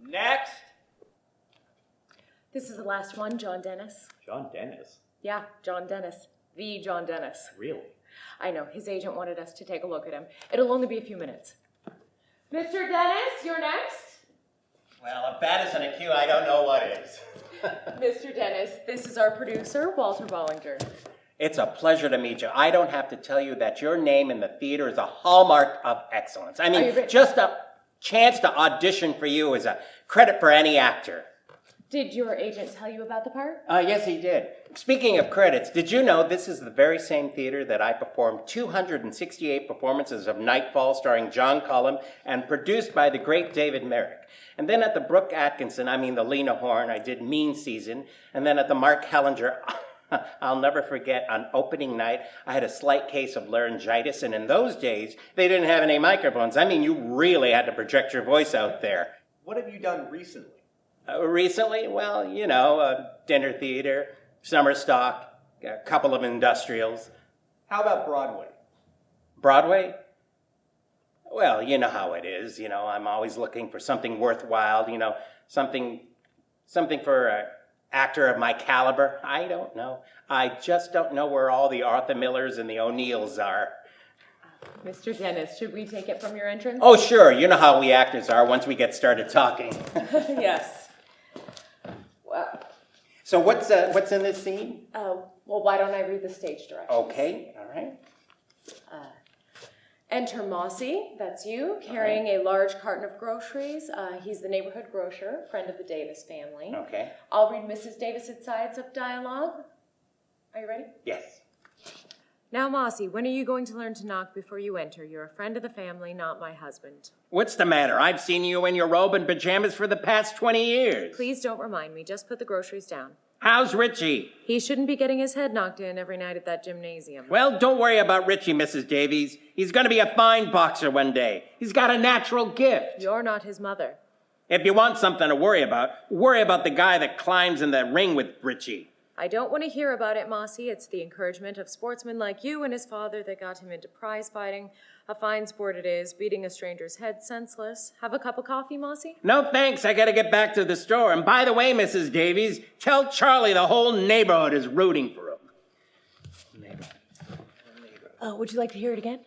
Next. This is the last one, John Dennis. John Dennis? Yeah, John Dennis. The John Dennis. Really? I know, his agent wanted us to take a look at him. It'll only be a few minutes. Mr. Dennis, you're next. Well, if that isn't a cue, I don't know what is. Mr. Dennis, this is our producer, Walter Bollinger. It's a pleasure to meet you. I don't have to tell you that your name in the theater is a hallmark of excellence. I mean, just a chance to audition for you is a credit for any actor. Did your agent tell you about the part? Yes, he did. Speaking of credits, did you know this is the very same theater that I performed 268 performances of Nightfall starring John Cullum and produced by the great David Merrick? And then at the the Lena Horne, I did Mean Season. And then at the Mark Hellinger, I'll never forget, on opening night, I had a slight case of laryngitis. And in those days, they didn't have any microphones. I mean, you really had to project your voice out there. What have you done recently? Recently? Well, dinner theater, summer stock, a couple of industrials. How about Broadway? Broadway? Well, you know how it is. I'm always looking for something worthwhile, something for an actor of my caliber. I don't know. I just don't know where all the Arthur Millers and the O'Neills are. Mr. Dennis, should we take it from your entrance? Oh, sure. You know how we actors are once we get started talking. Yes. Well. So what's in this scene? Well, why don't I read the stage directions? Okay, all right. Enter Mossy, that's you, carrying a large carton of groceries. He's the neighborhood grocer, friend of the Davis family. Okay. I'll read Mrs. Davis's sides of dialogue. Are you ready? Yes. Now, Mossy, when are you going to learn to knock before you enter? You're a friend of the family, not my husband. What's the matter? I've seen you in your robe and pajamas for the past 20 years. Please don't remind me. Just put the groceries down. How's Richie? He shouldn't be getting his head knocked in every night at that gymnasium. Well, don't worry about Richie, Mrs. Davies. He's going to be a fine boxer one day. He's got a natural gift. You're not his mother. If you want something to worry about the guy that climbs in the ring with Richie. I don't want to hear about it, Mossy. It's the encouragement of sportsmen like you and his father that got him into prize fighting. A fine sport it is, beating a stranger's head senseless. Have a cup of coffee, Mossy? No, thanks. I got to get back to the store. And by the way, Mrs. Davies, tell Charlie the whole neighborhood is rooting for him. Would you like to hear it again?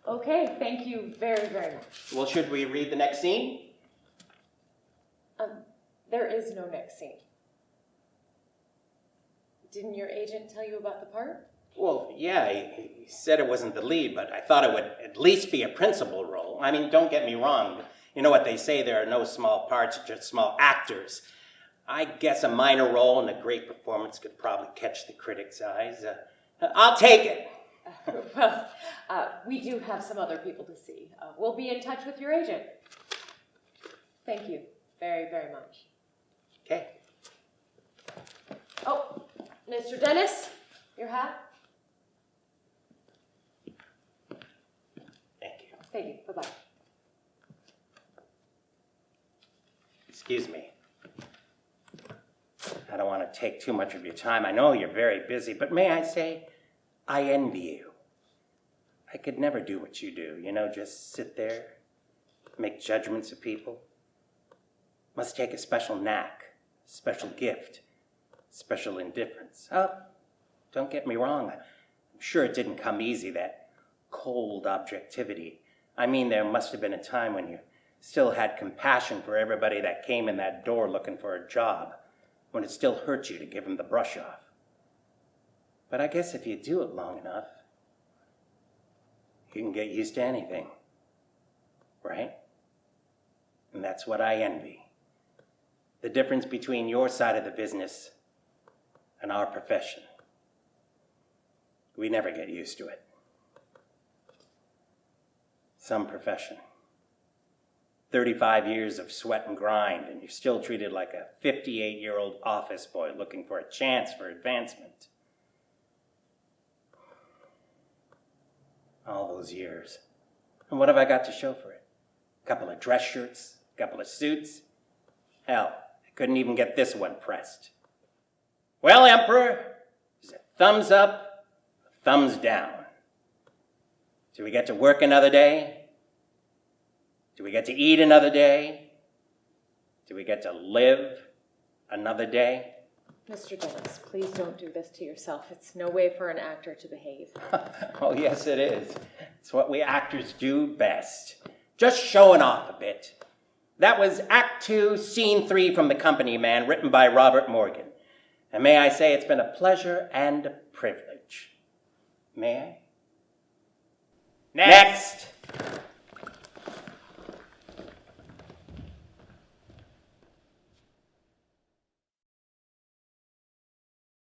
Okay, thank you very, very much. Well, should we read the next scene? There is no next scene. Didn't your agent tell you about the part? Well, yeah, he said it wasn't the lead, but I thought it would at least be a principal role. I mean, don't get me wrong. You know what they say, there are no small parts, just small actors. I guess a minor role and a great performance could probably catch the critics' eyes. I'll take it. We do have some other people to see. We'll be in touch with your agent. Thank you very, very much. Okay. Oh, Mr. Dennis, your hat? Thank you. Thank you. Bye-bye. Excuse me. I don't want to take too much of your time. I know you're very busy, but may I say, I envy you. I could never do what you do, just sit there, make judgments of people. Must take a special knack, special gift, special indifference. Oh, don't get me wrong. I'm sure it didn't come easy, that cold objectivity. I mean, there must have been a time when you still had compassion for everybody that came in that door looking for a job, when it still hurt you to give them the brush off. But I guess if you do it long enough, you can get used to anything, right? And that's what I envy. The difference between your side of the business and our profession. We never get used to it. Some profession. 35 years of sweat and grind, and you're still treated like a 58-year-old office boy looking for a chance for advancement. All those years. And what have I got to show for it? A couple of dress shirts, a couple of suits. Hell, I couldn't even get this one pressed. Well, Emperor, is it thumbs up, thumbs down? Do we get to work another day? Do we get to eat another day? Do we get to live another day? Mr. Dennis, please don't do this to yourself. It's no way for an actor to behave. Oh, yes, it is. It's what we actors do best. Just showing off a bit. That was Act 2, Scene 3 from The Company Man, written by Robert Morgan. And may I say it's been a pleasure and a privilege. May I? Next!